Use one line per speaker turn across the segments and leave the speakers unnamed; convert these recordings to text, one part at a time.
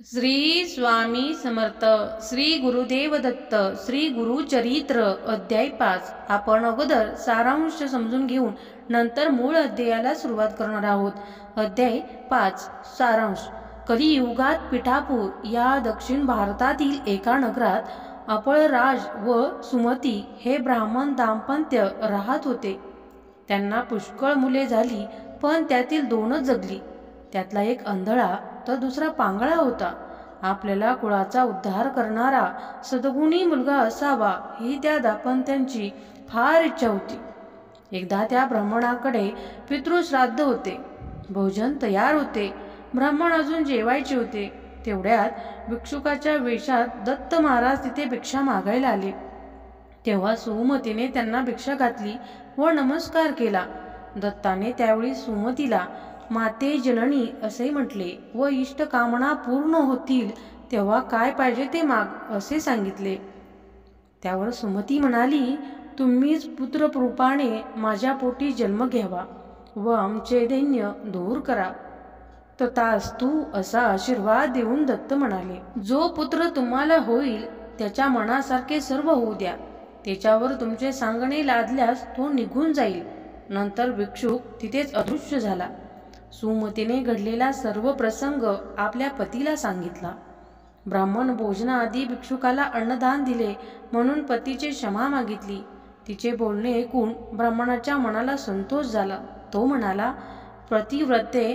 श्री स्वामी समर्थ. श्री गुरुदेव दत्त. श्री गुरुचरित्र अध्याय 5. आपण अगोदर सारांश समजून घेऊन नंतर मूळ अध्यायाला सुरुवात करणार आहोत. अध्याय 5. सारांश. कलियुगात पिठापूर या दक्षिण भारतातील एका नगरात अपळराज व सुमती हे ब्राह्मण दाम्पत्य राहत होते. त्यांना पुष्कळ मुले झाली, पण त्यातील 2च जगली. त्यातला एक अंधळा तर दुसरा पांगळा होता. आपल्याला कुळाचा उद्धार करणारा सद्गुणी मुलगा असावा ही त्या दाम्पत्यांची फार इच्छा होती. एकदा त्या ब्राह्मणाकडे पितृश्राद्ध होते. भोजन तयार होते. ब्राह्मण अजून जेवायचे होते. तेवढ्यात भिक्षुकाच्या वेशात दत्त महाराज तिथे भिक्षा मागायला आले. तेव्हा सुमतीने त्यांना भिक्षा घातली व नमस्कार केला. दत्ताने त्यावेळी सुमतीला माते जननी असे म्हटले व इष्टकामना पूर्ण होतील तेव्हा काय पाहिजे ते माग असे सांगितले. त्यावर सुमती म्हणाली, तुम्हीच पुत्ररूपाने माझ्या पोटी जन्म घ्यावा व आमचे दैन्य दूर करा. तथास्तु असा आशीर्वाद देऊन दत्त म्हणाले, जो पुत्र तुम्हाला होईल त्याच्या मनासारखे सर्व होऊ द्या. त्याच्यावर तुमचे सांगणे लादल्यास तो निघून जाईल. नंतर भिक्षुक तिथेच अदृश्य झाला. सुमतीने घडलेला सर्व प्रसंग आपल्या पतीला सांगितला. ब्राह्मण भोजनाआधी भिक्षुकाला अन्नदान दिले म्हणून पतीची क्षमा मागितली. तिचे बोलणे ऐकून ब्राह्मणाच्या मनाला संतोष झाला. तो म्हणाला, पतिव्रते,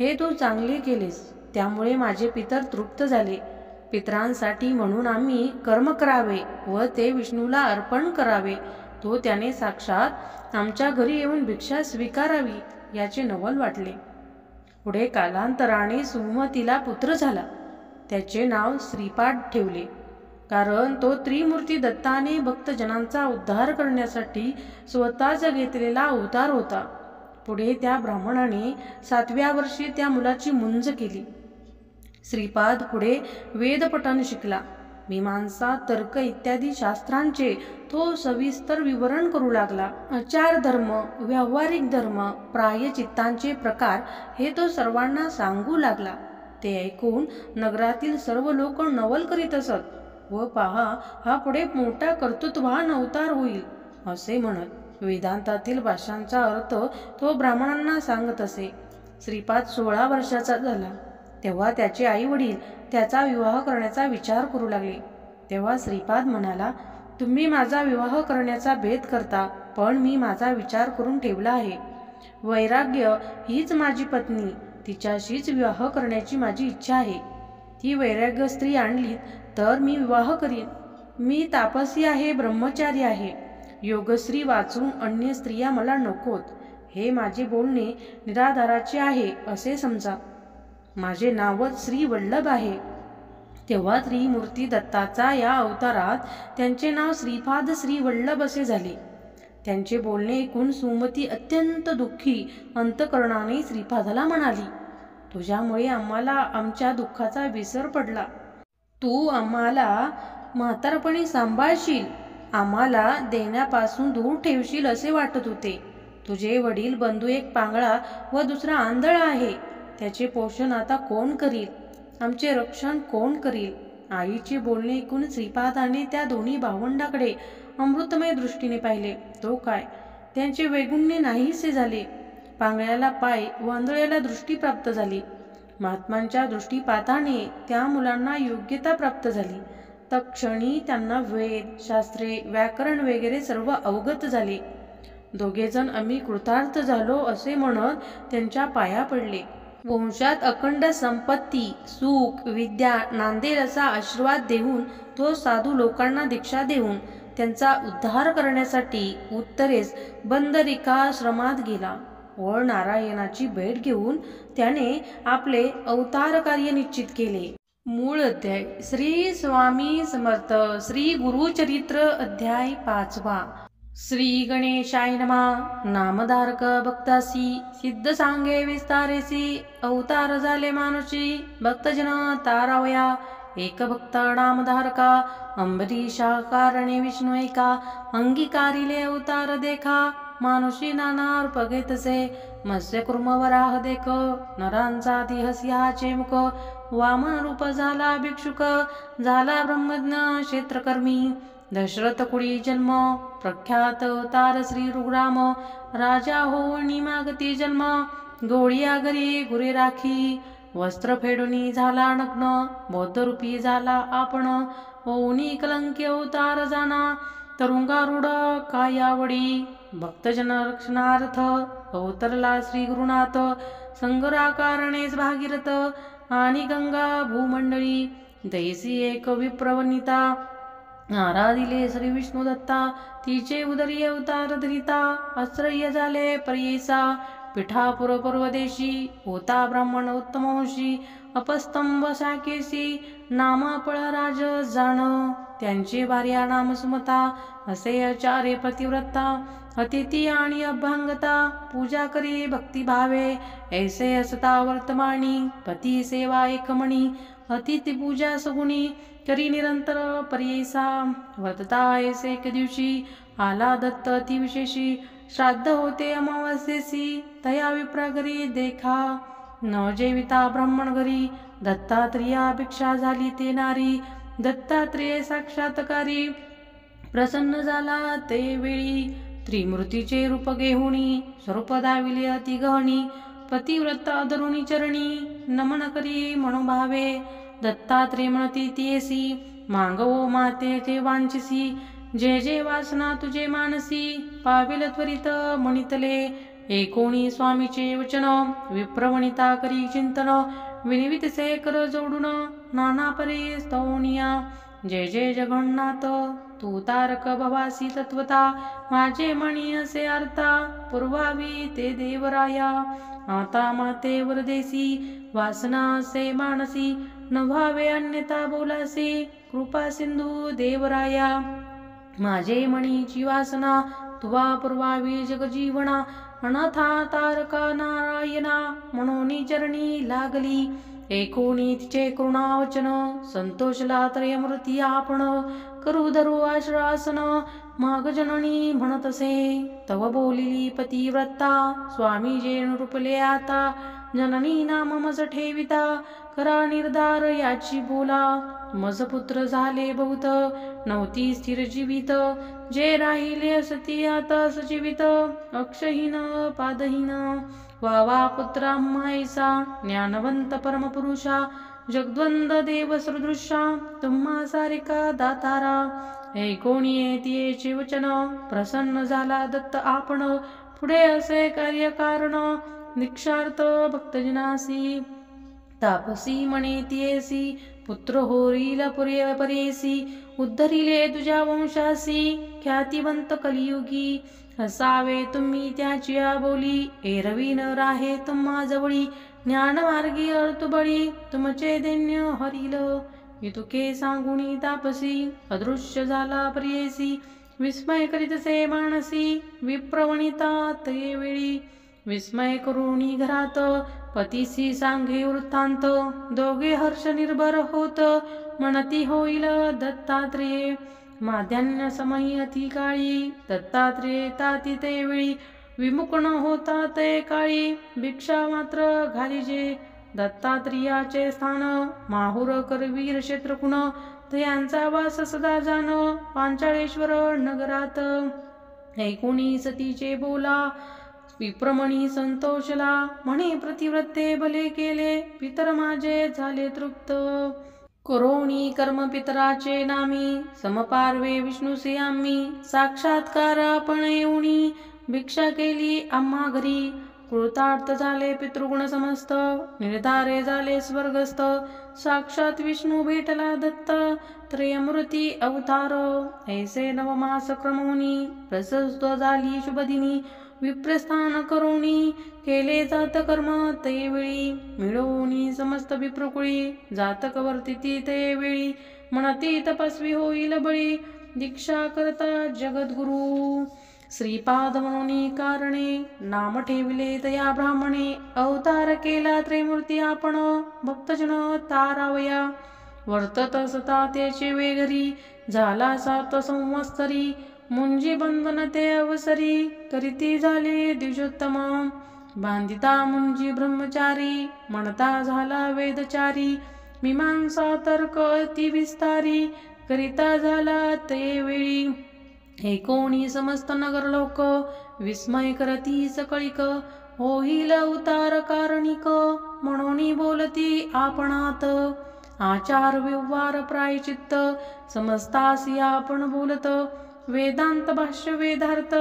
हे तू चांगले केलेस, त्यामुळे माझे पितर तृप्त झाले. पितरांसाठी म्हणून आम्ही कर्म करावे व ते विष्णूला अर्पण करावे. तो त्याने साक्षात आमच्या घरी येऊन भिक्षा स्वीकारावी याचे नवल वाटले. पुढे कालांतराने सुमतीला पुत्र झाला. त्याचे नाव श्रीपाद ठेवले, कारण तो त्रिमूर्ती दत्ताने भक्तजनांचा उद्धार करण्यासाठी स्वतःच घेतलेला अवतार होता. पुढे त्या ब्राह्मणाने 7व्या वर्षी त्या मुलाची मुंज केली. श्रीपाद पुढे वेदपठण शिकला. मीमांसा, तर्क इत्यादी शास्त्रांचे तो सविस्तर विवरण करू लागला. आचार धर्म, व्यावहारिक धर्म, प्रायचित्तांचे प्रकार हे तो सर्वांना सांगू लागला. ते ऐकून नगरातील सर्व लोक नवल करीत असत व पहा, हा पुढे मोठा कर्तृत्वान अवतार होईल असे म्हणत वेदांतातील भाषांचा अर्थ तो ब्राह्मणांना सांगत असे. श्रीपाद 16 वर्षाचा झाला तेव्हा त्याचे आई वडील त्याचा विवाह करण्याचा विचार करू लागले. तेव्हा श्रीपाद म्हणाला, तुम्ही माझा विवाह करण्याचा भेद करता, पण मी माझा विचार करून ठेवला आहे. वैराग्य हीच माझी पत्नी, तिच्याशीच विवाह करण्याची माझी इच्छा आहे. ती वैराग्य स्त्री आणली तर मी विवाह करीन. मी तापसी आहे, ब्रह्मचारी आहे. योगश्री वाचून अन्य स्त्रिया मला नकोत. हे माझे बोलणे निराधाराचे आहे असे समजा. माझे नावच श्री वल्लभ आहे. तेव्हा त्रिमूर्ती दत्ताचा या अवतारात त्यांचे नाव श्रीपाद श्री वल्लभ असे झाले. त्यांचे बोलणे ऐकून सुमती अत्यंत दुःखी अंतकरणाने श्रीपादाला म्हणाली, तुझ्यामुळे आम्हाला आमच्या दुःखाचा विसर पडला. तू आम्हाला म्हातारपणी सांभाळशील, आम्हाला देण्यापासून दूर ठेवशील असे वाटत होते. तुझे वडील बंधू एक पांगळा व दुसरा आंधळा आहे. त्याचे पोषण आता कोण करील? आमचे रक्षण कोण करील? आईचे बोलणे ऐकून श्रीपादाने त्या दोन्ही भावंडाकडे अमृतमय दृष्टीने पाहिले. तो काय, त्यांचे वैगुण्य नाहीसे झाले. पांगळ्याला पाय व आंधळ्याला दृष्टी प्राप्त झाली. महात्मांच्या दृष्टीपाताने त्या मुलांना योग्यता प्राप्त झाली. तत्क्षणी त्यांना वेद, शास्त्रे, व्याकरण वगैरे सर्व अवगत झाले. दोघेजण आम्ही कृतार्थ झालो असे म्हणत त्यांच्या पाया पडले. वंशात अखंड संपत्ती, सुख, विद्या नांदेल असा आशीर्वाद देऊन तो साधू लोकांना दीक्षा देऊन त्यांचा उद्धार करण्यासाठी उत्तरेस बंदरिकाश्रमात गेला व नारायणाची भेट घेऊन त्याने आपले अवतार कार्य निश्चित केले. मूळ अध्याय. श्री स्वामी समर्थ. श्री गुरुचरित्र अध्याय 5. श्री गणेशाय नमः. नामधारक भक्तासी सिद्ध सांगे विस्तारेसी, अवतार झाले मानुषी भक्तजन तारावया. एक भक्त नामधारका, अंबरीशा कारणे विष्णू एका, अंगीकारिले अवतार देखा. मानुषी नाना रूप घेतसे, मत्स्य कुर्म वराह देख. नरांचा हस्याचे मुख, वामन रूप झाला भिक्षुक, झाला ब्रह्मज्ञ क्षेत्रकर्मी. दशरथ कुळी जन्म, प्रख्यात अवतार श्री रघुराम. राजा होऊनी मागती जन्म, गोळिया घरी गुरे राखी. वस्त्र फेडूनी झाला नग्न, बौद्ध रूपी झाला आपण. होऊनी कलंकी अवतार जाना, तरुंगारूढ कायावडी. भक्तजन रक्षणार्थ अवतरला श्री गुरुनाथ. संगराकारणेच भागीरथ, आणि गंगा भूमंडळी. दैसी एक विप्रवनिता, आराधिले श्री विष्णू दत्ता. तिचे उदरी अवतार धरिता, आश्रय झाले पर्येसा. पिठापुर परदेशी, होता ब्राह्मण उत्तमवंशी. अपस्तंभ शाकेशी, नामापळ राज जाण. त्यांचे भार्या नाम सुमता, असे आचार्य प्रतिव्रता. अतिथी आणि अभ्यांगता, पूजा करी भक्तिभावे. ऐसे असता वर्तमानी, पती सेवा एकमणी. अतिथी पूजा सगुणी, करी निरंतर पर्येसा. वर्तता ऐसे एक दिवशी, आला दत्त अतिविशेषी. श्राद्ध होते अमावास्येसी, तया विप्रा घरी देखा. न जेविता ब्राह्मण घरी, दत्तात्रेया भिक्षा झाली ते नारी. दत्तात्रेय साक्षात्कारी, प्रसन्न झाला ते वेळी. त्रिमूर्तीचे रूप घेऊनी, स्वरूप दाविले अति गहनी. पतिव्रता धरुणी चरणी, नमन करी मनोभावे. दत्तात्रेय म्हणती तियेसी, मागवो मातेचे वांछसी. जे जे वासना तुझे मानसी, पाविल त्वरित म्हणितले. एकोणी स्वामीचे वचन, विप्रवनिता करी चिंतन. विनिवितसे कर जोडून, नाना परे स्तवनिया. जय जय जगन्नाथ, तू तारक भवासी तत्वता. माझे मणी असे अर्था, पूर्वावी ते देवराया. आता माते वरदेसी, वासना असे मानसी. न व्हावे अन्यथा बोलासी, कृपा सिंधू देवराया. माझे मणीची वासना, तुवा पुरवावी जगजीवना. अनाथा तारका नारायणा, म्हणून चरणी लागली. एकोणी तिचे करुणावचन, संतोषला त्रयमूर्ती आपण. करू धरू आश्वासन, माग जननी म्हणतसे. तव बोलिली पतिव्रता, स्वामी जे रूपले आता. जननी नाम मज ठेविता, करा निर्धार याची बोला. मज पुत्र झाले बहुत, नव्हती स्थिर जीवित. जे राहिले असती आता सजीवित, अक्षहीन पादहीन. वावा पुत्रा मायसा, ज्ञानवंत परमपुरुषा. जगद्वंद देव सदृशा, तुम्हा सारिका दातारा. ऐकोणी येतीचे वचन, प्रसन्न झाला दत्त आपण. पुढे असे कार्य कारण, दीक्षार्थ भक्तजनासी. तापसी म्हणे तियेसी, पुत्र होईल परेसी. उद्धरिले तुझ्या वंशासी, ख्यातिवंत कलियुगी. असावे तुम्ही त्याची बोली, एरवी न राहे तुम्हा जवळी. ज्ञानमार्गी अर्तुबळी, तुमचे दैन्य हरिल. इतुके सांगुनी तापसी, अदृश्य झाला प्रियसी. विस्मय करीतसे मानसी, विप्रवणिता ते वेळी. विस्मय करुणी घरात, पतीसी सांगे वृत्तांत. दोघे हर्ष निर्भर होत, म्हणती होईल दत्तात्रेय. माध्यान्ह समयी अति काळी, दत्तात्रेय ताती ते वेळी. विमुख न होता ते काळी, भिक्षा मात्र घालिजे. दत्तात्रेयाचे स्थान, माहुर करवीर क्षेत्रकुण. तयांचा वास सदा जाण, पांचाळेश्वर नगरात. ऐकोणी सतीचे बोला, विप्रमणी संतोषला. म्हणे प्रतिव्रते भले केले, पितर माझे झाले तृप्त. करोणी कर्म पितराचे नामी, समपार्वे विष्णूसे आम्ही. साक्षात्कार आपण येऊनी, भिक्षा केली आम्हा घरी. कृतार्थ झाले पितृगुण समस्त, निर्धारे झाले स्वर्गस्थ. साक्षात विष्णू भेटला दत्त, त्रयमूर्ती अवतार. ऐसे नवमास क्रमोनी, प्रशस्त झाली शुभदिनी. विप्रस्थान करोणी, केले जात कर्म ते वेळी. मिळवणी समस्त विप्रकुळी, जातक वर्तिती ते वेळी. म्हणती तपस्वी होईल बळी, दीक्षा करता जगद्गुरु. श्रीपाद म्हणून कारणे, नाम ठेविले तया ब्राह्मणे. अवतार केला त्रयमूर्ती आपण, भक्तजन तारावया. वर्तत सता त्याचे वेगरी, झाला 7 संवत्सरी. मुंजी बंधन ते अवसरी, करीती झाले द्विजोत्तम. बांधिता मुंजी ब्रह्मचारी, म्हणता झाला वेदचारी. मीमांसा तर्क अति विस्तारी करिता झाला ते वेळी. कोणी समस्त नगर लोक विस्मय करती सकळिक होईल उतार कारणिक म्हणून बोलती आपणात. आचार व्यवहार प्रायचित्त समजतासी आपण बोलत वेदांत भाष्य वेदार्थ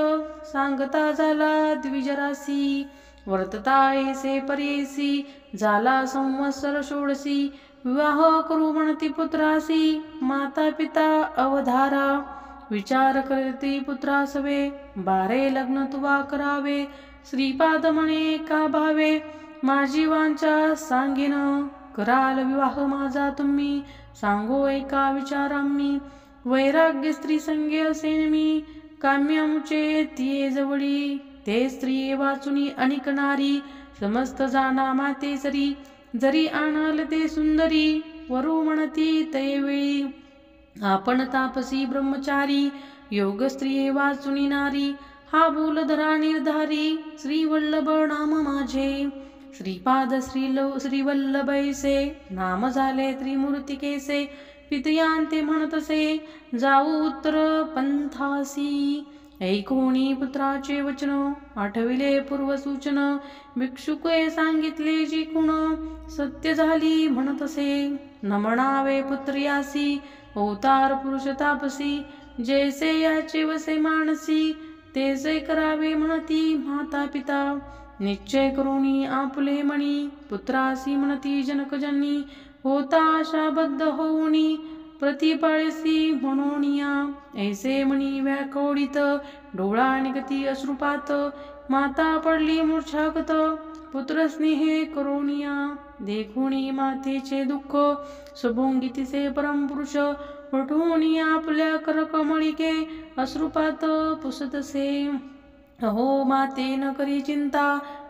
सांगता झाला द्विजरासी. वर्तता ऐसे परेसी झाला संवत्सर षोडसी विवाह करू म्हणती पुत्रासी माता पिता अवधारा. विचार करती पुत्रासवे बारे लग्न तुवा करावे श्रीपाद म्हणे का भावे माझी वांछा सांगेन कराल विवाह माझा तुम्ही सांगो ऐका विचाराम्ही. वैराग्य स्त्री संगे असेन मी काम्यामुचे तिये जवळी ते स्त्री वाचुनी अनिक नारी समस्त जाना माते सरी जरी आणाल ते सुंदरी वरू म्हणती तैवेळी. आपण तापसी ब्रह्मचारी योग स्त्री वाचुनी नारी हा बोलधरा निर्धारी श्रीवल्लभ नाम माझे. श्रीपाद श्रीवल्लभैसे नाम झाले त्रिमूर्तिकेसे पितयांते म्हणतसे जाऊ उत्तर पंथासी. ऐकोणी पुत्राचे वचन आठविले पूर्वसूचन भिक्षुके सांगितले जी कुण सत्य झाली म्हणतसे. न म्हणावे पुत्र्यासी अवतार पुरुष तापसी जैसे याचे वसे मानसी तेसे करावे म्हणती माता पिता. निश्चय करुणी आपले मणी पुत्रासी म्हणती जनकजनी होता आशाबद्ध होऊनी प्रतिपाळसी म्हणूनिया. ऐसे मणी व्याकोडित डोळा निगती अश्रुपात माता पडली मूर्छागत पुत्र स्नेहे करोनिया. देखुनी मातेचे दुःख सुभोंगितीचे परमपुरुष उठून आपल्या करकमळिके अश्रुपात पुसतसे. अहो माते न करी चिंता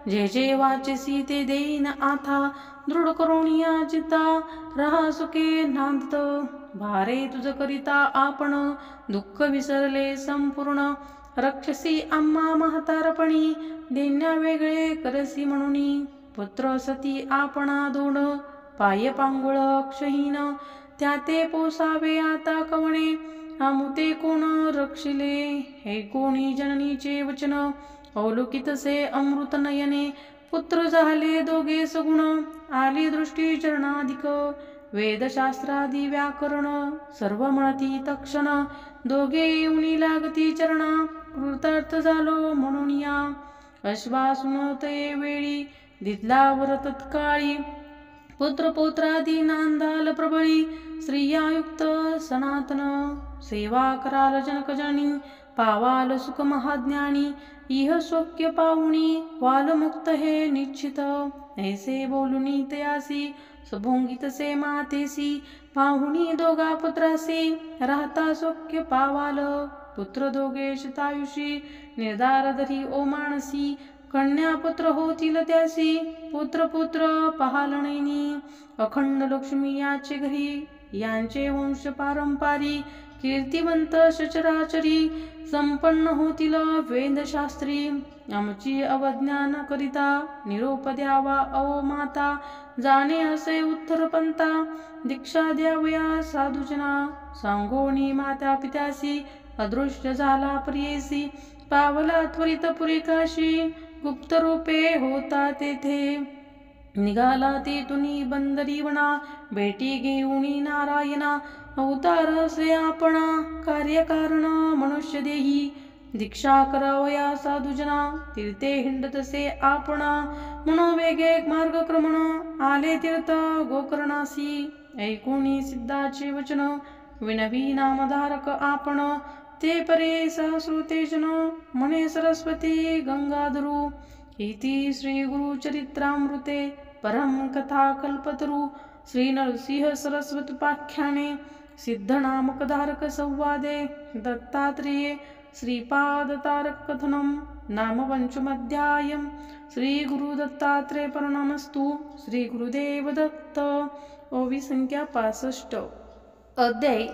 जे जे वाचसी ते देईन आता दृढ करोनिया चित्ता रहा सुखे नांदत. भारे तुझ करिता आपण दुःख विसरले संपूर्ण रक्षसी आम्हा म्हातारपणी देण्या वेगळे करसी म्हणून. पुत्र सती आपणा दोन पाय पांगुळ अक्षहीन त्या ते पोसावे आता कवणे आमुते कोण रक्षिले. हे कोणी जननीचे वचन अवलोकितसे अमृत नयने पुत्र झाले दोघे सगुण आली दृष्टी चरणाधिक वेदशास्त्रादी व्याकरण सर्व म्हणती तक्षण दोघे येऊनी लागती चरणा कृतार्थ झालो म्हणून या. अश्वासून ते वेळी दिदलावर तत्काळी पुत्र पौत्रादी नांदाल प्रबळी स्त्रियायुक्त सनातन सेवा कराल जनकजनी पावाल सुख महाज्ञानी इह शोक्य पाहुणी वाल मुक्त हे निश्चित. ऐसे बोलुनी तयासी सभोंगितसे मातेसी पाहुणी दोघा पुत्रासी राहता शोक्य पावाल पुत्र दोघे शतायुषी निर्धार धरी ओ मानसी कन्या पुत्र होतील त्यासी पुत्र पुत्र पहालणैनी अखंड लक्ष्मी याचे घरी यांचे वंश पारंपारी कीर्तिवंत सचराचरी संपन्न होतील वेदशास्त्री. आमची अवज्ञान करिता निरोप द्यावा ओ माता जाणे असे उत्तरपंथा दीक्षा द्यावया साधुजना सांगोनी माता पित्यासी अदृश्य झाला प्रियेसी पावला त्वरित पुरिकाशी गुप्त रूपे होता तेथे निघाला तेथुनी बंदरीवना भेटी घेऊनी नारायणा अवतार असे आपणा कार्यकारण मनुष्य देही दीक्षा करावया साधुजना तीर्थे हिंडतसे आपणा मनोवेगे मार्गक्रमण आले तीर्थ गोकर्णासी. ऐकुनी सिद्धाचे वचन विनवी नामधारक आपण ते परे सहस्रुतेजन म्हणे सरस्वती गंगाधरू. इति श्री गुरुचरित्रामृते परम कथा कल्पतरू श्री नरसिंह सरस्वत्युपाख्याने सिद्धनामकधारक संवादे दत्तात्रेये श्रीपादतारक कथनम नाम पंचमोऽध्यायः. श्री गुरुदत्तात्रेय प्रणमस्तु. श्री गुरुदेव दत्त. ओवी संख्या 65. अध्याय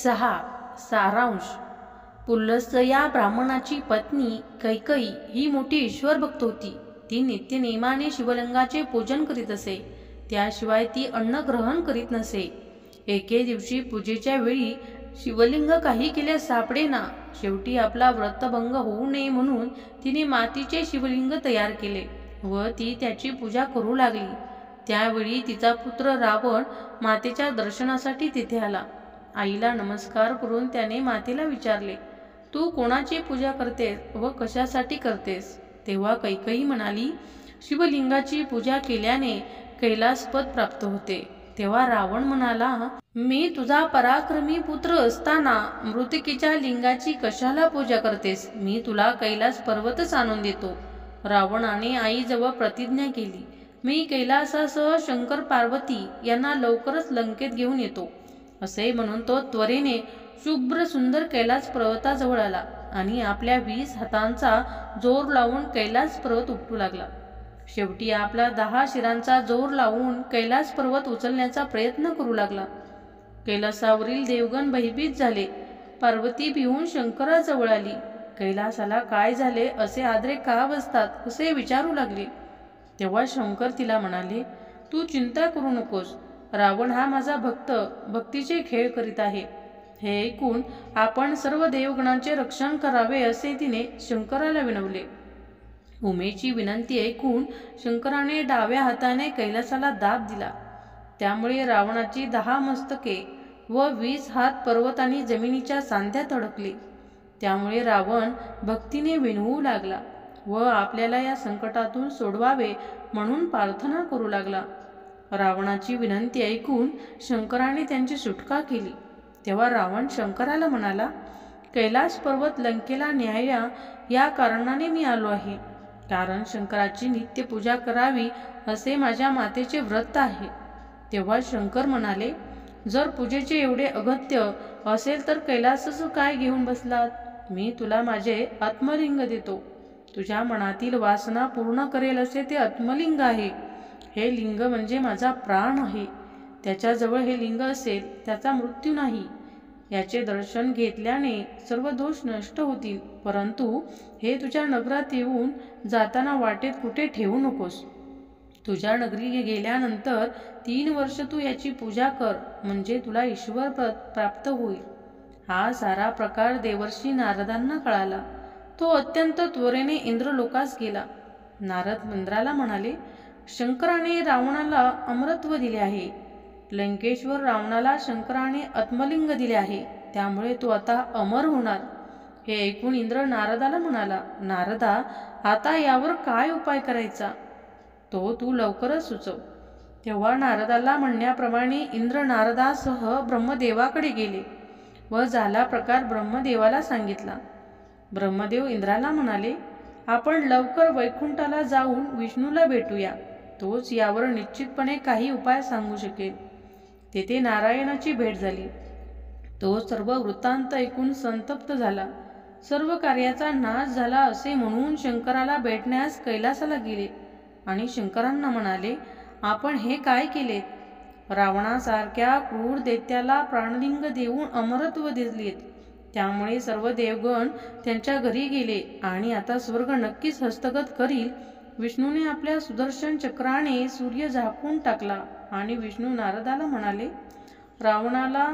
6. सारांश. पुलस्त या ब्राह्मणाची पत्नी कैकई ही मोठी ईश्वर भक्त होती. ती नित्य नेमाने शिवलिंगाचे पूजन करीत असे. त्याशिवाय ती अन्न ग्रहण करीत नसे. एके दिवशी पूजेच्या वेळी शिवलिंग काही केल्यास सापडेना. शेवटी आपला व्रतभंग होऊ नये म्हणून तिने मातीचे शिवलिंग तयार केले व ती त्याची पूजा करू लागली. त्यावेळी तिचा पुत्र रावण मातेच्या दर्शनासाठी तिथे आला. आईला नमस्कार करून त्याने मातेला विचारले, तू कोणाची पूजा करतेस व कशासाठी करतेस? तेव्हा कैकेयी म्हणाली, शिवलिंगाची पूजा केल्याने कैलासपद प्राप्त होते. तेव्हा रावण म्हणाला, मी तुझा पराक्रमी पुत्र असताना मृतिकेच्या लिंगाची कशाला पूजा करतेस? मी तुला कैलास पर्वतच आणून देतो. रावणाने आईजवळ प्रतिज्ञा केली, मी कैलासासह शंकर पार्वती यांना लवकरच लंकेत घेऊन येतो. असे म्हणून तो त्वरेने शुभ्र सुंदर कैलास पर्वताजवळ आला आणि आपल्या 20 हातांचा जोर लावून कैलास पर्वत उपटू लागला. शेवटी आपला 10 शिरांचा जोर लावून कैलास पर्वत उचलण्याचा प्रयत्न करू लागला. कैलासावरील देवगण भयभीत झाले. पार्वती भिवून शंकराजवळ आली. कैलासाला काय झाले, असे आदरे का बसतात असे विचारू लागले. तेव्हा शंकर तिला म्हणाले, तू चिंता करू नकोस. रावण हा माझा भक्त भक्तीचे खेळ करीत आहे. हे ऐकून आपण सर्व देवगणांचे रक्षण करावे असे तिने शंकराला विनवले. उमेची विनंती ऐकून शंकराने डाव्या हाताने कैलासाला दाब दिला. त्यामुळे रावणाची 10 मस्तके व 20 हात पर्वत आणि जमिनीच्या सांध्यात अडकले. त्यामुळे रावण भक्तीने विनवू लागला व आपल्याला या संकटातून सोडवावे म्हणून प्रार्थना करू लागला. रावणाची विनंती ऐकून शंकराने त्यांची सुटका केली. तेव्हा रावण शंकराला म्हणाला, कैलास पर्वत लंकेला न्याया या कारणाने मी आलो आहे. कारण शंकराची नित्य पूजा करावी असे माझ्या मातेचे व्रत आहे. तेव्हा शंकर म्हणाले, जर पूजेचे एवढे अगत्य असेल तर कैलासाचं काय घेऊन बसलात? मी तुला माझे आत्मलिंग देतो. तुझ्या मनातील वासना पूर्ण करेल असे ते आत्मलिंग आहे. हे लिंग म्हणजे माझा प्राण आहे. त्याच्याजवळ हे लिंग असेल त्याचा मृत्यू नाही. याचे दर्शन घेतल्याने सर्व दोष नष्ट होतील. परंतु हे तुझ्या नगरात येऊन जाताना वाटेत कुठे ठेवू नकोस. तुझ्या नगरी गेल्यानंतर 3 वर्ष तू याची पूजा कर, म्हणजे तुला ईश्वर प्राप्त होईल. हा सारा प्रकार देवर्षी नारदांना कळाला. तो अत्यंत त्वरेने इंद्रलोकास गेला. नारद इंद्राला म्हणाले, शंकराने रावणाला अमरत्व दिले आहे. लंकेश्वर रावणाला शंकराने आत्मलिंग दिले आहे. त्यामुळे तो आता अमर होणार. हे ऐकून इंद्र नारदाला म्हणाला, नारदा, आता यावर काय उपाय करायचा तो तू लवकरच सुचव. तेव्हा नारदाला म्हणण्याप्रमाणे इंद्र नारदासह ब्रह्मदेवाकडे गेले व झाला प्रकार ब्रह्मदेवाला सांगितला. ब्रह्मदेव इंद्राला म्हणाले, आपण लवकर वैकुंठाला जाऊन विष्णूला भेटूया. तोच यावर निश्चितपणे काही उपाय सांगू शकेल. तेथे नारायणाची भेट झाली. तो सर्व वृत्तांत ऐकून संतप्त झाला. सर्व कार्याचा नाश झाला असे म्हणून शंकराला भेटण्यास कैलासाला गेले आणि शंकरांना म्हणाले, आपण हे काय केले? रावणासारख्या क्रूर दैत्याला प्राणलिंग देऊन अमरत्व दिलेत. त्यामुळे सर्व देवगण त्यांच्या घरी गेले आणि आता स्वर्ग नक्कीच हस्तगत करील. विष्णूने आपल्या सुदर्शन चक्राने सूर्य झाकून टाकला आणि विष्णू नारदाला म्हणाले, रावणाला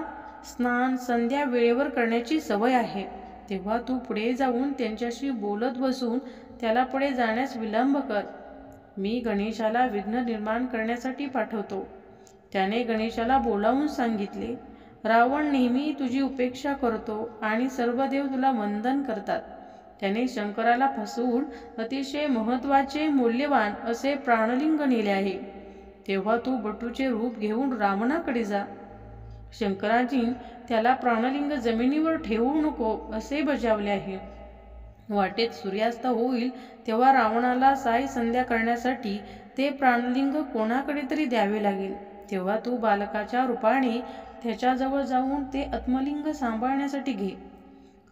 स्नान संध्या वेळेवर करण्याची सवय आहे. तेव्हा तू पुढे जाऊन त्यांच्याशी बोलत बसून त्याला पुढे जाण्यास विलंब कर. मी गणेशाला विघ्न निर्माण करण्यासाठी पाठवतो. त्याने गणेशाला बोलावून सांगितले, रावण नेहमी तुझी उपेक्षा करतो आणि सर्व देव तुला वंदन करतात. त्याने शंकराला फसवून अतिशय महत्त्वाचे मूल्यवान असे प्राणलिंग नेले आहे. तेव्हा तू बटूचे रूप घेऊन रावणाकडे जा. शंकराजी त्याला प्राणलिंग जमिनीवर ठेवू नको असे बजावले आहे. वाटेत सूर्यास्त होईल तेव्हा रावणाला साय संध्या करण्यासाठी ते प्राणलिंग कोणाकडे तरी द्यावे लागेल. तेव्हा तू बालकाच्या रूपाने त्याच्याजवळ जाऊन ते आत्मलिंग सांभाळण्यासाठी घे.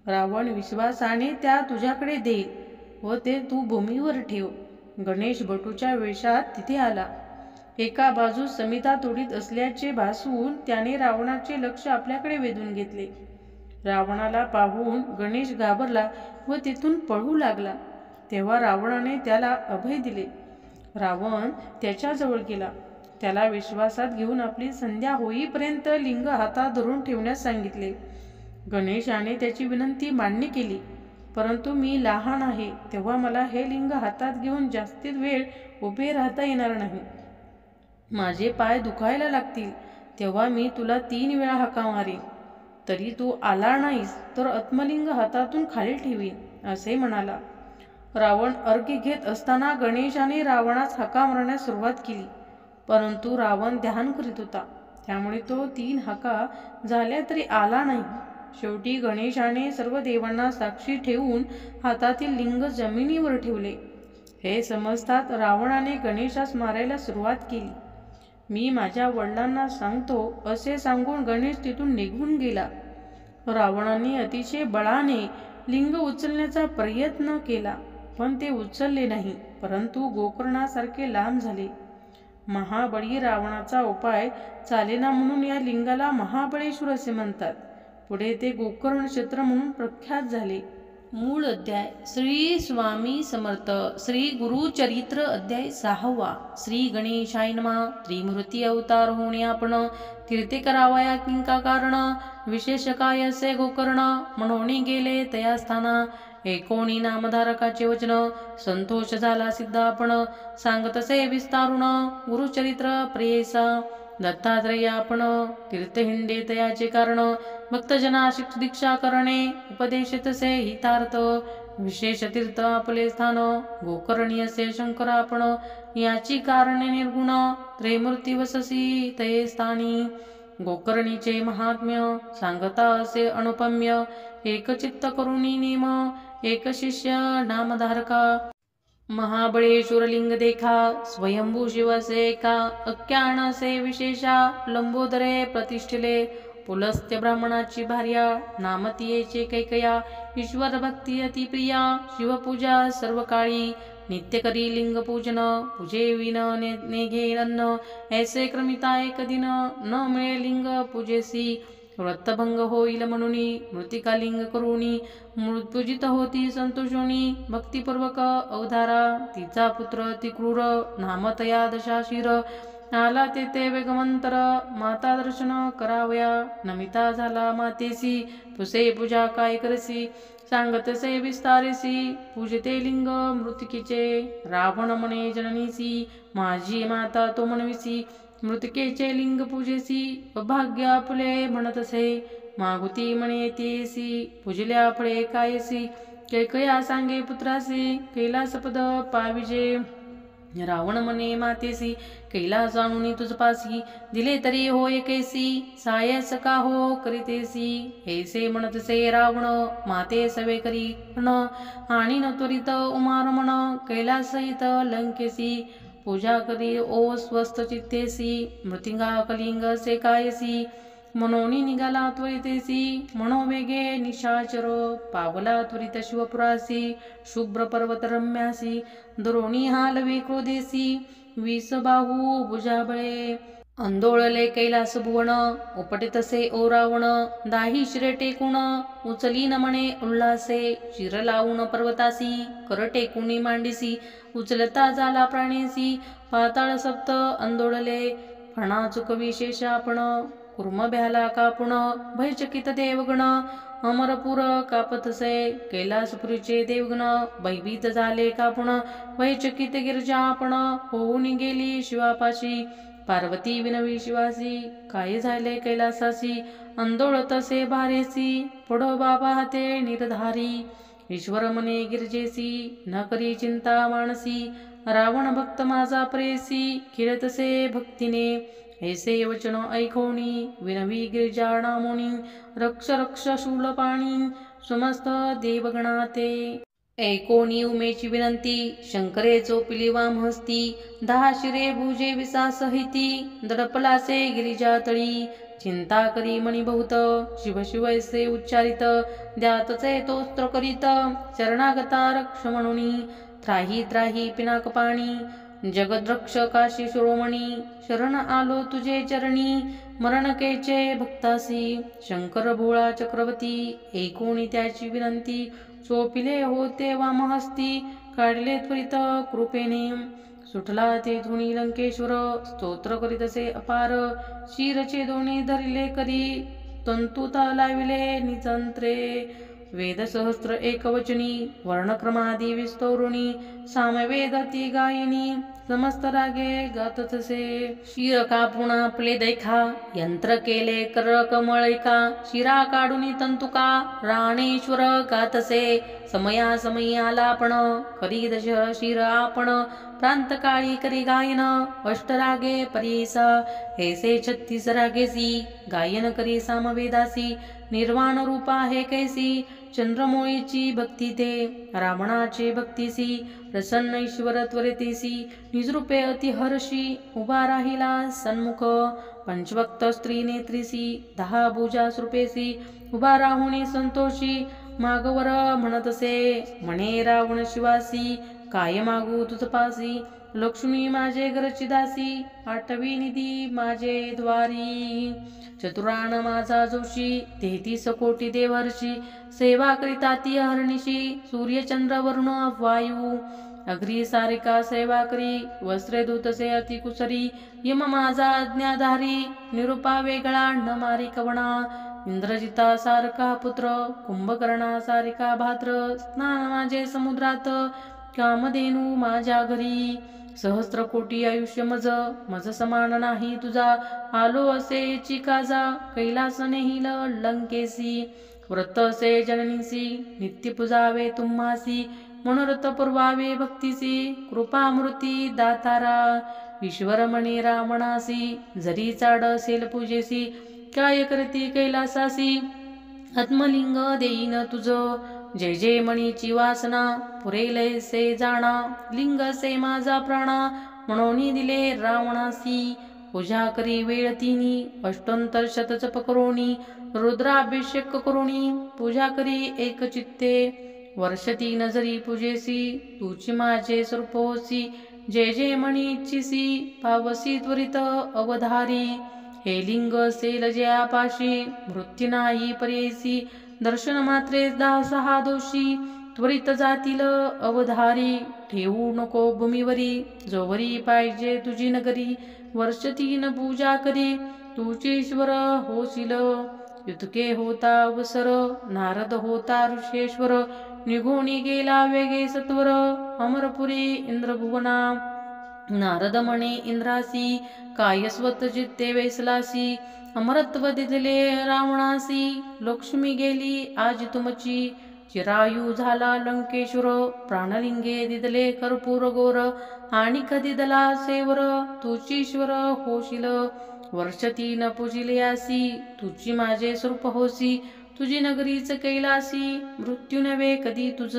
रावण विश्वासाने त्या तुझ्याकडे देईल व ते तू भूमीवर ठेव. गणेश बटूच्या वेशात तिथे आला. एका बाजूस समिता तोडीत असल्याचे भासून त्याने रावणाचे लक्ष आपल्याकडे वेधून घेतले. रावणाला पाहून गणेश घाबरला व तिथून पळू लागला. तेव्हा रावणाने त्याला अभय दिले. रावण त्याच्याजवळ गेला. त्याला विश्वासात घेऊन आपली संध्या होईपर्यंत लिंग हातात धरून ठेवण्यास सांगितले. गणेशाने त्याची विनंती मान्य केली. परंतु मी लहान आहे, तेव्हा मला हे लिंग हातात घेऊन जास्तीत वेळ उभे राहता येणार नाही. माझे पाय दुखायला लागतील, तेव्हा मी तुला 3 वेळा हाका मारेन. तरी तू आला नाहीस तर आत्मलिंग हातातून खाली ठेवीन, असे म्हणाला. रावण अर्घ्य घेत असताना गणेशाने रावणास हाका मारण्यास सुरुवात केली. परंतु रावण ध्यान करीत होता, त्यामुळे तो 3 हाका झाल्या तरी आला नाही. शेवटी गणेशाने सर्व देवांना साक्षी ठेवून हातातील लिंग जमिनीवर ठेवले. हे समजतात रावणाने गणेशास मारायला सुरुवात केली. मी माझ्या वडिलांना सांगतो, असे सांगून गणेश तिथून निघून गेला. रावणाने अतिशय बळाने लिंग उचलण्याचा प्रयत्न केला, पण ते उचलले नाही, परंतु गोकर्णासारखे लांब झाले. महाबळी रावणाचा उपाय चालेना म्हणून या लिंगाला महाबळेश्वर असे म्हणतात. पुढे ते गोकर्ण क्षेत्र म्हणून प्रख्यात झाले. मूळ अध्याय. श्री स्वामी समर्थ. श्री गुरुचरित्र अध्याय 6. श्री गणेशाय नमः. त्रिमूर्ती अवतार होणे आपण तीर्थे करावया किंका कारण, विशेष काय असे गोकर्ण म्हणून गेले तया स्थाना. एकोणी नामधारकाचे वचन संतोष झाला सिद्ध आपण, सांगतसे विस्तारुण गुरुचरित्र प्रेयसा. दत्तात्रय आपण तीर्थ हिंडे तयाचे कारण, भक्तजना दीक्षा करणे उपदेशतसे हितार्थ. विशेष तीर्थ आपले स्थान गोकर्णी असे शंकर आपण, याची कारणे निर्गुण त्रैमूर्ती वससी तये स्थानी. गोकर्णीचे महात्म्य सांगता असे अनुपम्य, एकचित्त करुणी नेम एक शिष्य नामधारका. महाबळेश्वर लिंग देखा स्वयंभू शिवसे का, अज्ञानसे विशेषा लंबोदरे प्रतिष्ठिले. पुलस्त्य ब्राह्मणाची भार्या नामतीयेचे कैकया, ईश्वर भक्ती अति प्रिया शिवपूजा सर्व काळी. नित्य करी लिंग पूजन पूजे विन नेघे अन्न, ऐसे क्रमिता एक दिन न मिळे लिंग पूजेसी. व्रतभंग होईल म्हणून मृतिकालिंग करुणी, पूजित होती संतोषोनी. भक्तिपूर्वक अवधारा तिचा पुत्र ती क्रूर, नामतया दशाशीर. आला तेथे वेगमंतर माता दर्शन करावया, नमिता झाला मातेसी. पुसे पूजा काय करसी सांगतसे विस्तारेसी. पूजते लिंग मृतिकेचे रावण म्हणे जननीसी, माझी माता तो म्हणविसी. मृतिकेचे लिंग पूजेसी अभाग्य आपले म्हणतसे, मागुती म्हणे तेसी पूजल्या फळे कायसी. कैकया सांगे पुत्रासी कैलासपद पाविजे, रावण म्हणे मातेसी कैलास आणून तुझपासी. दिले तरी होय कैसी सायस का हो करीतेसी. ऐसे म्हणतसे रावण माते सवे करी आणि न त्वरित उमारमण कैलासहित लंकेसी. पूजा करी ओ स्वस्थ चित्तेसी, मृतिंगा कलिंग से कायसी. मनोनी निघाला त्वरितेसी, मनोवेगे निशाचर. पावला त्वरित शिवपुरासी, शुभ्र पर्वत रम्यासी. द्रोणी हालवी क्रोधेसी, विषबाहू भुजाबळे. आंदोळले कैलास भुवन, उपटितसे ओ रावण. दाही शिरे टेकून उचलीन म्हणे उल्हासे. शिर लावून पर्वतासी, कर टेकुनी मांडीसी. उचलता झाला प्राणेसी, पाताळ सप्त आंदोळले. फणा चुक विशेष आपण, कुर्म भ्याला कापुण. भयचकित देवगण अमरपुर कापतसे. कैलासपुरीचे देवगण भयभीत झाले कापुण. भयचकित गिरजा आपण, होऊन गेली शिवापाशी. पार्वती विनवी शिवासी, काय झाले कैलासासी. आंदोळतसे भारेसी, पडो बाबा हाते निर्धारी. ईश्वर मने गिरजेसी, न करी चिंता मानसी. रावण भक्त माझा प्रेसी, खिळतसे भक्तीने. ऐसे वचन ऐकोनी विनवी गिरिजा नामोनी. रक्ष रक्ष शूलपाणी समस्त देवगणाते. ऐकोनी उमेची विनंती, शंकरे चोपिली वामहस्ती. 10 शिरे भुजे विसासहिती, दडपलासे गिरिजा तळी. चिंता करी मणी बहुत, शिव शिव ऐसे उच्चारित. द्यातचे तोस्त्र करीत, चरणागता रक्ष म्हणूनी. त्राही त्राही पिनाक पाणी, जगद्रक्ष काशी शिरोमणी. शरण आलो तुझे चरणी, मरणकेचे भक्तासी. शंकर भोळा चक्रवर्ती, ऐकोनी त्याची विनंती. चोपिले होते वामहस्ती, काढले त्वरित कृपेने. सुटला तेथुनी लंकेश्वर स्तोत्र करीतसे अपार शिरचे दोणे धरिले करी तंतुता लाविले निचंत्रे वेद सहस्त्र एकवचनी वर्णक्रमादी विस्तौरुणी सामवेदाती गायिनी समस्त रागे गाततसे शिर कापुणा आपले दैखा यंत्र केले कर कमळिका शिरा काढुनी तंतुका राणेश्वर गातसे समया समयालापण करी दश शिर आपण प्रांतकाळी करी गायन अष्टरागे परीसा हेसे 36 रागेसी गायन करी सामवेदासी निर्वाण रूपा हे कैसी चंद्रमोळीची भक्ती ते रावणाचे भक्तीसी प्रसन्न ईश्वर त्वरितीसी निजरूपे अतिहर्षी उभा राहिला सन्मुख पंचवक्त स्त्री नेत्रीसी 10 भुजा रूपेसी उभा राहुणी संतोषी मागवर म्हणतसे म्हणे रावण शिवासी काय मागू तुझपासी लक्ष्मी माझे घरची दासी आठवी निधी माझे द्वारी चतुरान माझा जोशी 33 कोटी देवर्षी सेवा करिता ती हरणिशी सूर्यचंद्र वरुण वायू अग्री सारिका सेवा करी वस्त्रे धुतसे अति कुसरी यम माझा आज्ञाधारी निरुपा वेगळा न मारी कवणा इंद्रजिता सारखा पुत्र कुंभकर्णा सारिका भात्र स्नान माझे समुद्रात कामधेनू माझ्या घरी सहस्त्र कोटी आयुष्य मज समान नाही तुझा आलो असे चिकाजा कैलास नेहिल लंकेसी व्रत असे जननीसी नित्य पुजावे तुम्हासी मनोरथ पुरवावे भक्तीसी कृपामूर्ती दातारा ईश्वर म्हणे रावणासी जरी चाड असेल पूजेसी काय करती कैलासासी आत्मलिंग देईन तुझ जय जय मणीची वासना पुरेल से जाणा लिंग से माझा प्राणा म्हणून दिले रावणासी पूजा करी वेळ तिनी अष्टोत्तर शतजप करोनी रुद्राभिषेक करोनी पूजा करी एक चित्ते वर्ष 3 जरी पूजेसी तुची माझे स्वरूप होसी जय जय मणीचीसी पावसी त्वरित अवधारी हे लिंग सेल जयापाशी मृत्यू नाही पर्ययसी दर्शन मात्रे 10 दोषी त्वरित जातील अवधारी ठेवू नको भूमीवरी जोवरी पाहिजे तुझी नगरी वर्ष 3 पूजा करी तुझीश्वर होशील युतके होता अवसर नारद होता ऋषेश्वर निघूनी गेला वेगे सत्वर अमरपुरी इंद्रभुवना नारद म्हणे इंद्रासी काय स्वत चित्ते वेसलासी अमरत्व दिले रावणासी लक्ष्मी गेली आज तुमची चिरायू झाला लंकेश्वर प्राणलिंगे दिदले कर्पूर गोर आणि कदिदला सेवर तुचीश्वर होशील वर्ष 3 पूजिले आसी तुझी माझे स्वरूप होसी तुझी नगरीच कैलासी मृत्यू नव्हे कधी तुझ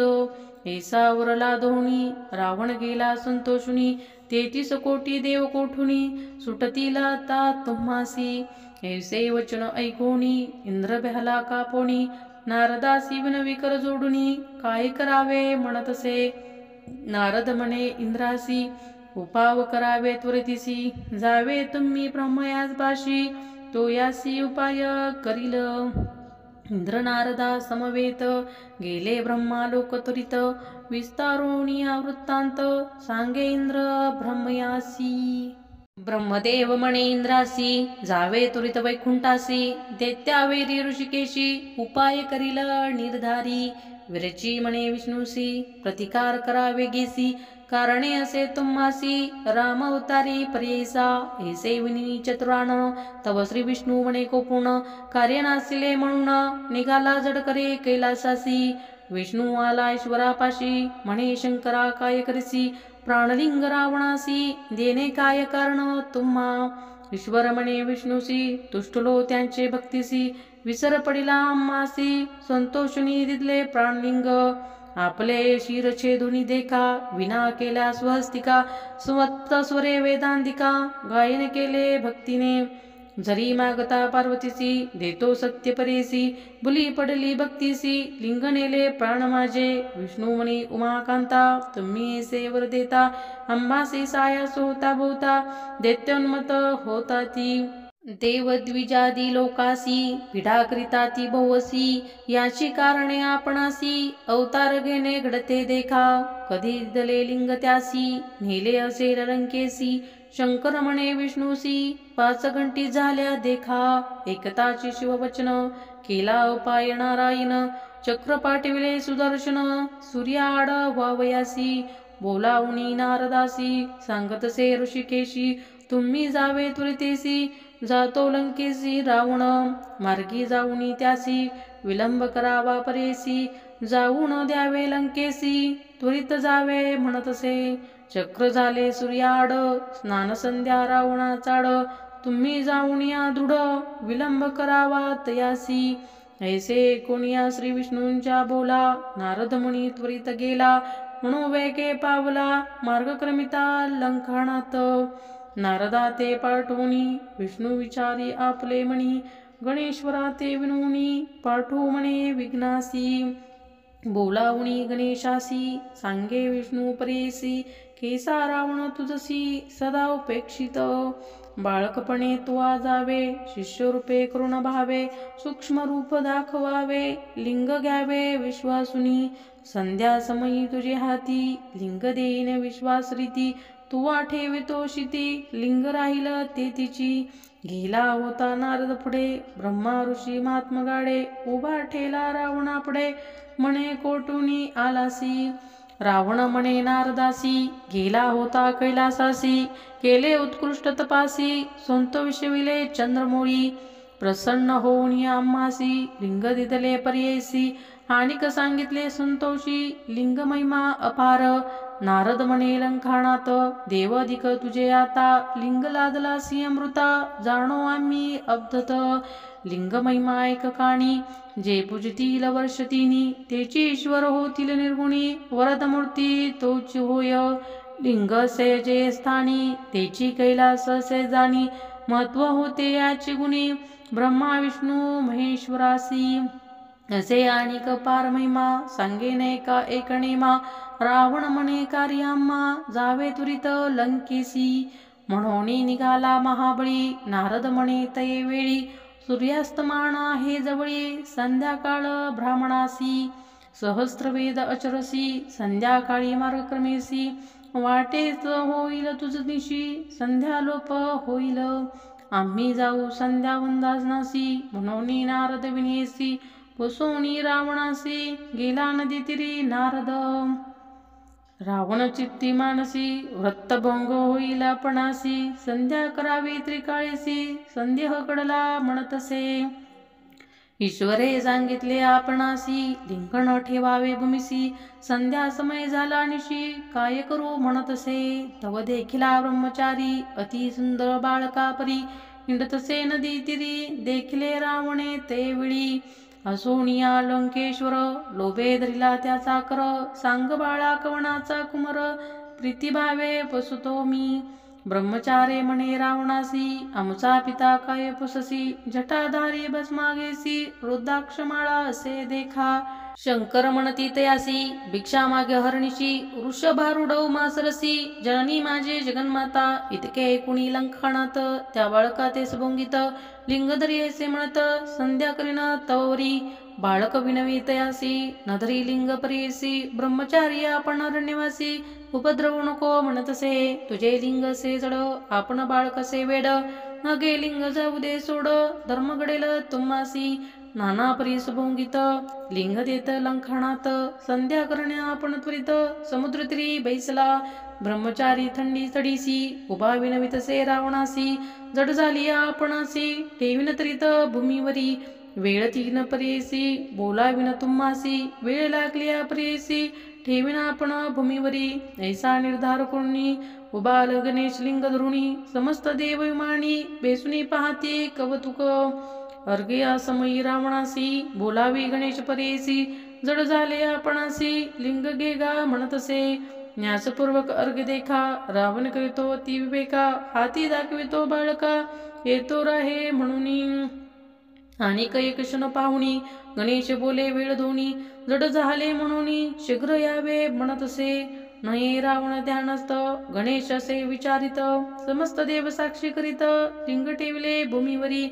ऐसा वरला दोणी रावण गेला संतोषुनी 33 कोटी देव कोठुनी सुटतील आता तुम्हासी ऐसे वचन ऐकोणी इंद्र बेहला कापोणी नारदासी विनवी कर जोडुनी काय करावे म्हणतसे नारद म्हणे इंद्रासी उपाव करावे त्वरितीसी जावे तुम्ही ब्रह्मयास पाशी तो यासी उपाय करील इंद्र नारदा समवेत गेले ब्रह्मालोक त्वरित विस्तारोणी वृत्तांत सांगे इंद्र ब्रह्मयासी ब्रह्मदेव म्हणे इंद्रासी जावे त्वरित वैकुंठासी दैत्यावेरी ऋषिकेशी उपाय करील निर्धारी विरची म्हणे विष्णूसी प्रतिकार करावे गेसी कारणे असे तुम्हासी राम अवतारी पर्ययसा ऐसे विनी चतुरान तव श्री विष्णू म्हणे कोपुण कार्य नासिले म्हणून निघाला जडकरे कैलासासी विष्णू आला ईश्वरापाशी म्हणे शंकरा काय करीसी प्राणलिंग रावणासी देणे काय कारण तुम्हा ईश्वर म्हणे विष्णूसी तुष्टलो त्यांचे भक्तीसी विसर पडिला आम्हासी संतोषणी दिदले प्राणलिंग आपले शिरछे धुनी देखा विना केल्या स्वहस्तिका स्वत्त स्वरे वेदांतिका गायन केले भक्तीने जरी मागता पार्वतीसी देतो सत्य परेसी बुली पडली भक्तीसी लिंग नेले प्राण माझे विष्णू म्हणे उमाकांता तुम्ही सेवर देता अंबासी साया सोता भोवता दैत्योन्मत होता ती देवद्विजादी लोकासी पीडाकरिता ती बहुसी, याची कारणे आपणासी अवतार घेणे घडते देखा. कधी दले लिंग त्यासी नेले असेल लंकेसी, शंकर म्हणे विष्णूसी 5 घंटी झाल्या देखा. एकताची शिववचन केला उपाय नारायण, चक्र पाठविले सुदर्शन सूर्याआड व्हावयासी. बोलावणी नारदासी सांगतसे ऋषिकेशी, तुम्ही जावे त्वरितेसी जातो लंकेसी रावण. मार्गी जाऊनी त्यासी विलंब करावा परेसी, जाऊ न द्यावे लंकेसी त्वरित जावे म्हणतसे. चक्र झाले सूर्याआड स्नान संध्या रावणाचाड, तुम्ही जाऊन या दृढ विलंब करावा तयासी. ऐसे कोणिया श्री विष्णूंच्या बोला, नारद मुनी त्वरित गेला मनोवेगे पावला. मार्गक्रमिता लंकाणात नारदा ते पाठवूनी, विष्णू विचारी आपले मनी. गणेश्वरा ते विनूनी पाठवू म्हणे विघ्नासी. बोलावणी गणेशासी सांगे विष्णू परेसी, केसा रावण तुझसी सदा उपेक्षित. बाळकपणे तू जावे शिष्यरूपे करुण भावे, सूक्ष्म रूप दाखवावे लिंग घ्यावे विश्वासुनी. संध्या समयी तुझे हाती लिंग देईन विश्वासरीती, तू ठेवितो शिती लिंग राहील ते तिची. गेला होता नारद पुढे ब्रह्मा ऋषी महात्मा गाडे, उभा ठेला रावणापुढे म्हणे कोटुनी आलासी. रावण म्हणे नारदासी गेला होता कैलासासी, केले उत्कृष्ट तपासी संत विषविले चंद्रमोळी. प्रसन्न होऊन आम्हासी लिंग दिदले पर्ययसी, आणिक सांगितले संतोषी लिंग महिमा अपार. नारद म्हणे लंकाणात देवाधिक तुझे आता, लिंग लादलासी अमृता जाणो आम्ही अब्धत. लिंग महिमा एककाणी जे पूजतील वर्षतीनी, तेची ईश्वर होतील निर्गुणी वरदमूर्ती तोच होय. लिंग से जे स्थानी तेची कैलास से जाणी, महत्व होते याची गुणी ब्रह्मा विष्णू महेश्वरासी. असे आणिक पार महिमा सांगे नैका एक नेमा, रावण म्हणे कार्याम्हा जावे त्वरित लंकेसी. म्हणून निघाला महाबळी नारद म्हणे तये वेळी, सूर्यास्तमान आहे जवळी संध्याकाळ ब्राह्मणासी. सहस्त्रवेद अचरसी संध्याकाळी मार्गक्रमेसी, वाटेच होईल तुझ निशी संध्यालोप होईल. आम्ही जाऊ संध्या वंदनासी म्हणून नारद विनेसी, बसोनी रावणासी गेला नदी तिरी नारद. रावण चित्ती मानसी व्रतभंग होईल आपणासी, संध्या करावी त्रिकाळीसी संदेह कडला म्हणतसे. ईश्वरे सांगितले आपणासी लिंगण ठेवावे भूमिसी, संध्या समय झाला निशी काय करू म्हणतसे. तव देखिला ब्रह्मचारी अति सुंदर बाळका परी, हिंडतसे नदी तिरी देखिले रावणे ते वेळी. असोनिया लंकेश्वर लोभे धरिला त्याचा कर, सांग बाळा कवनाचा कुमर प्रीतिभावे पसुतो मी. ब्रह्मचारे म्हणे रावणासी आमचा पिता काय पुससी, जटाधारी भस्मागेसी रुद्राक्षमाळा असे देखा. शंकर म्हणती तयासी भिक्षा मागे हरणीशी, वृषभारूढ मासरसी जननी माझे जगन्माता. इतके कुणी लंकाणात त्या बाळका ते सुभंगित, लिंगधरी असे म्हणत संध्या करीन तवरी. बाळक विनवी तयासी नधरी लिंग परियसी, ब्रह्मचारी आपण अरण्यवासी उपद्रवू नको म्हणतसे. तुझे लिंग से जड आपण बाळकसे वेड, नगे लिंग जाऊ दे सोड धर्म घडेल तुम्हासी. नाना परी सुभोंगित लिंग देत लंकाणात, संध्या करण्या आपण त्वरित समुद्रतीरी बैसला. ब्रह्मचारी थंडी तडीसी उभा विनवितसे रावणासी, जड झाली आपणासी ठेविन तरीत भूमीवरी. वेळ तीन परेसी बोलाविन तुम्हासी, वेळ लागली परेसी ठेविन आपण भूमीवरी. ऐसा निर्धार करुणी उभा गणेश लिंग धरुणी, समस्त देव विमानी बेसुनी पाहते कवतुक. अर्घ्या समयी रावणासी बोलावी गणेश परेसी, जड झाले आपणासी लिंग घेगा म्हणतसे. न्यासपूर्वक अर्घ्य देखा रावण करीतो ती विवेका, हाती दाखवितो बाळका येतो राहे म्हणून. आणि एक क्षण पाहुणी गणेश बोले वेळ दोन्ही, जड झाले म्हणून शीघ्र यावे म्हणतसे. नये रावण ध्यानस्थ गणेश असे विचारित समस्त देव साक्षी करीत लिंग ठेवले भूमीवरी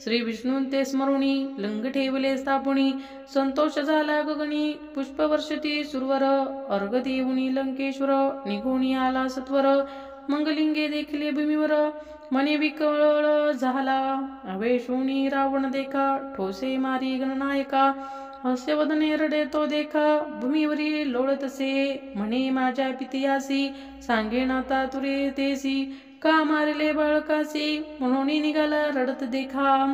श्री विष्णू ते स्मरुणी लिंग ठेवले स्थापुणी संतोष झाला गगनी पुष्पवर्षती सुरवर अर्घ देऊनी लंकेश्वर निघून आला सत्वर मंगलिंगे देखिले भूमीवर मने विकळ झाला अवेशोनी रावण देखा ठोसे मारी गणनायका हास्यवदने रडे तो देखा भूमीवरी लोळतसे म्हणे माझ्या पितियासी सांगेन आता तुरे तेसी का मारले बाळकासी म्हणून निघाला रडत देखा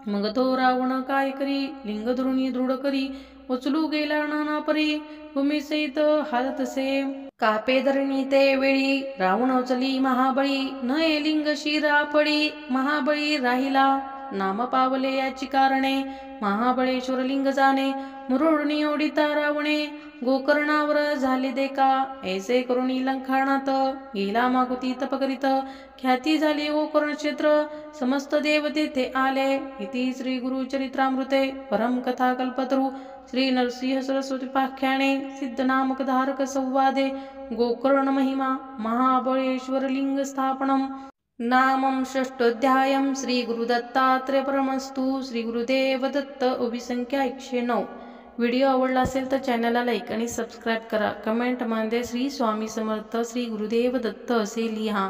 मग तो रावण काय करी लिंग धरुणी दृढ करी उचलू गेला नाना परी भूमी सहित हालतसे कापे धरणी ते वेळी रावण उचली महाबळी न लिंग शिरा पडी महाबळी राहिला नाम पावले याची कारणे महाबळेश्वर लिंग जाणे मुरुडणी ओढिता रावणे गोकर्णावर झाले देखा ऐसे करुणी लंखाणात गेला मागुती तप करीत ख्याती झाली गोकर्ण क्षेत्र समस्त देव तेथे आले इति श्री गुरु चरित्रामृते परम कथा कल्पतरू श्री नरसिंह सरस्वती पाख्याने सिद्धनामक धारक संवादे गोकर्ण महिमा महाबळेश्वर लिंग स्थापनम नामं षष्ठोऽध्यायं श्री गुरुदत्तात्रेय परमस्तु श्री गुरुदेव दत्त संख्या 109। व्हिडिओ आवडला असेल तर चॅनलला लाईक आणि सबस्क्राईब करा। कमेंटमध्ये श्री स्वामी समर्थ श्री गुरुदेव दत्त असे लिहा।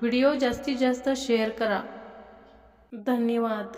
व्हिडिओ जास्तीत जास्त शेअर करा। धन्यवाद।